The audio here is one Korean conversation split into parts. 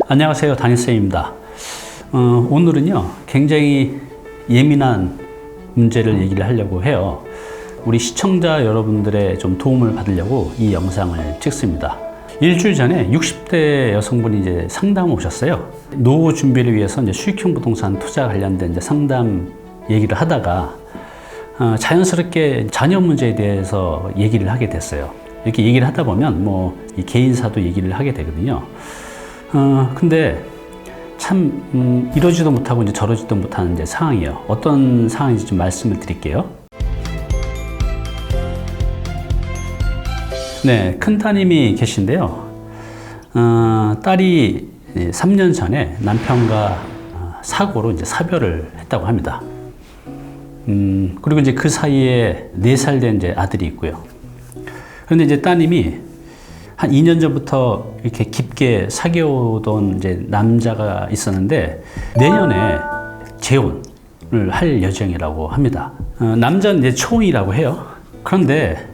안녕하세요, 담임쌤입니다. 오늘은요 굉장히 예민한 문제를 얘기를 하려고 해요. 우리 시청자 여러분들의 좀 도움을 받으려고 이 영상을 찍습니다. 일주일 전에 60대 여성분이 이제 상담 오셨어요. 노후 준비를 위해서 이제 수익형 부동산 투자 관련된 이제 상담 얘기를 하다가 자연스럽게 자녀 문제에 대해서 얘기를 하게 됐어요. 이렇게 얘기를 하다 보면 이 개인사도 얘기를 하게 되거든요. 근데 참 이러지도 못하고 이제 저러지도 못하는 이제 상황이에요. 어떤 상황인지 좀 말씀을 드릴게요. 네, 큰 따님이 계신데요. 딸이 3년 전에 남편과 사고로 이제 사별을 했다고 합니다. 그리고 이제 그 사이에 4살 된 이제 아들이 있고요. 그런데 이제 따님이 한 2년 전부터 이렇게 깊게 사귀어오던 이제 남자가 있었는데 내년에 재혼을 할 예정이라고 합니다. 남자는 이제 초혼이라고 해요. 그런데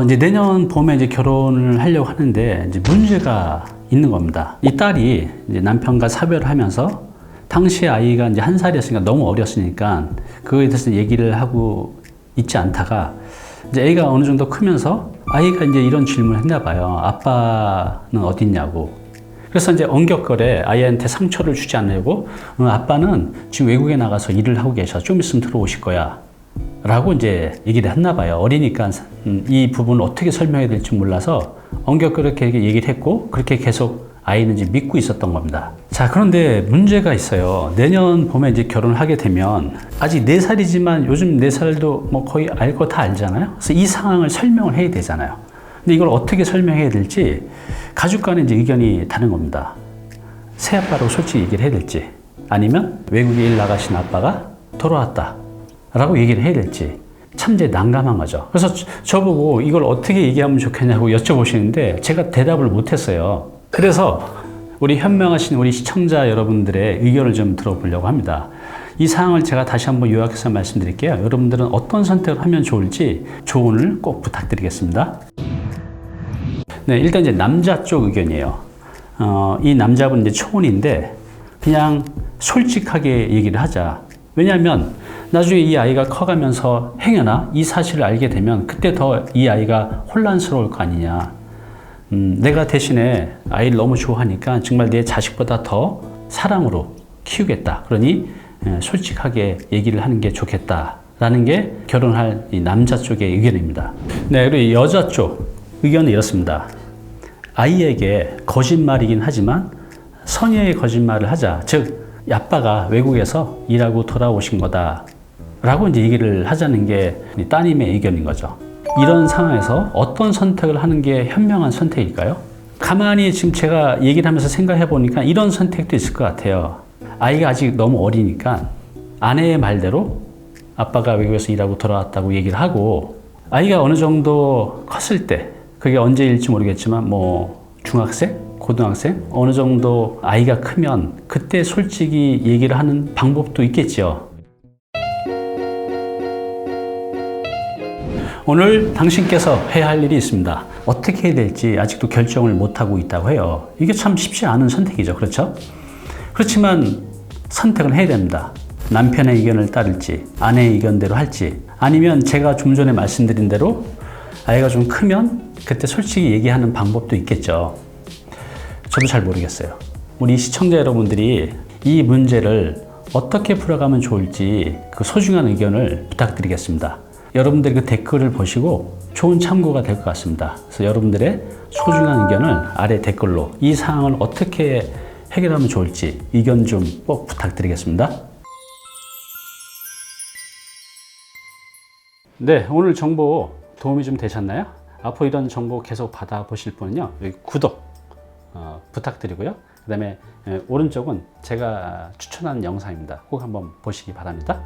이제 내년 봄에 이제 결혼을 하려고 하는데 이제 문제가 있는 겁니다. 이 딸이 이제 남편과 사별을 하면서 당시에 아이가 이제 1살이었으니까 너무 어렸으니까 그거에 대해서 얘기를 하고 있지 않다가 이제 애가 어느 정도 크면서 아이가 이제 이런 질문을 했나 봐요. 아빠는 어디 있냐고. 그래서 이제 언격거래 아이한테 상처를 주지 않으려고 아빠는 지금 외국에 나가서 일을 하고 계셔. 좀 있으면 들어오실 거야. 라고 이제 얘기를 했나 봐요. 어리니까 이 부분을 어떻게 설명해야 될지 몰라서 언격거리게 얘기를 했고 그렇게 계속 아이는 이제 믿고 있었던 겁니다. 자, 그런데 문제가 있어요. 내년 봄에 이제 결혼을 하게 되면 아직 4살이지만 요즘 4살도 거의 알 거 다 알잖아요. 그래서 이 상황을 설명을 해야 되잖아요. 근데 이걸 어떻게 설명해야 될지 가족 간에 이제 의견이 다른 겁니다. 새아빠라고 솔직히 얘기를 해야 될지 아니면 외국에 일 나가신 아빠가 돌아왔다 라고 얘기를 해야 될지 참 이제 난감한 거죠. 그래서 저보고 이걸 어떻게 얘기하면 좋겠냐고 여쭤보시는데 제가 대답을 못했어요. 그래서 우리 현명하신 우리 시청자 여러분들의 의견을 좀 들어보려고 합니다. 이 사항을 제가 다시 한번 요약해서 말씀드릴게요. 여러분들은 어떤 선택을 하면 좋을지 조언을 꼭 부탁드리겠습니다. 네, 일단 이제 남자 쪽 의견이에요. 이 남자분 이제 초혼인데 그냥 솔직하게 얘기를 하자. 왜냐하면 나중에 이 아이가 커가면서 행여나 이 사실을 알게 되면 그때 더 이 아이가 혼란스러울 거 아니냐. 내가 대신에 아이를 너무 좋아하니까 정말 내 자식보다 더 사랑으로 키우겠다. 그러니 솔직하게 얘기를 하는 게 좋겠다라는 게 결혼할 이 남자 쪽의 의견입니다. 네, 그리고 여자 쪽 의견은 이렇습니다. 아이에게 거짓말이긴 하지만 선의의 거짓말을 하자. 즉 아빠가 외국에서 일하고 돌아오신 거다 라고 이제 얘기를 하자는 게 따님의 의견인 거죠. 이런 상황에서 어떤 선택을 하는 게 현명한 선택일까요? 가만히 지금 제가 얘기를 하면서 생각해 보니까 이런 선택도 있을 것 같아요. 아이가 아직 너무 어리니까 아내의 말대로 아빠가 외국에서 일하고 돌아왔다고 얘기를 하고 아이가 어느 정도 컸을 때 그게 언제일지 모르겠지만 중학생? 고등학생? 어느 정도 아이가 크면 그때 솔직히 얘기를 하는 방법도 있겠죠. 오늘 당신께서 해야 할 일이 있습니다. 어떻게 해야 될지 아직도 결정을 못하고 있다고 해요. 이게 참 쉽지 않은 선택이죠. 그렇죠? 그렇지만 선택을 해야 됩니다. 남편의 의견을 따를지 아내의 의견대로 할지 아니면 제가 좀 전에 말씀드린 대로 아이가 좀 크면 그때 솔직히 얘기하는 방법도 있겠죠. 저도 잘 모르겠어요. 우리 시청자 여러분들이 이 문제를 어떻게 풀어가면 좋을지 그 소중한 의견을 부탁드리겠습니다. 여러분들의 그 댓글을 보시고 좋은 참고가 될 것 같습니다. 그래서 여러분들의 소중한 의견을 아래 댓글로 이 상황을 어떻게 해결하면 좋을지 의견 좀 꼭 부탁드리겠습니다. 네, 오늘 정보 도움이 좀 되셨나요? 앞으로 이런 정보 계속 받아보실 분은요, 여기 구독 부탁드리고요. 그 다음에 오른쪽은 제가 추천한 영상입니다. 꼭 한번 보시기 바랍니다.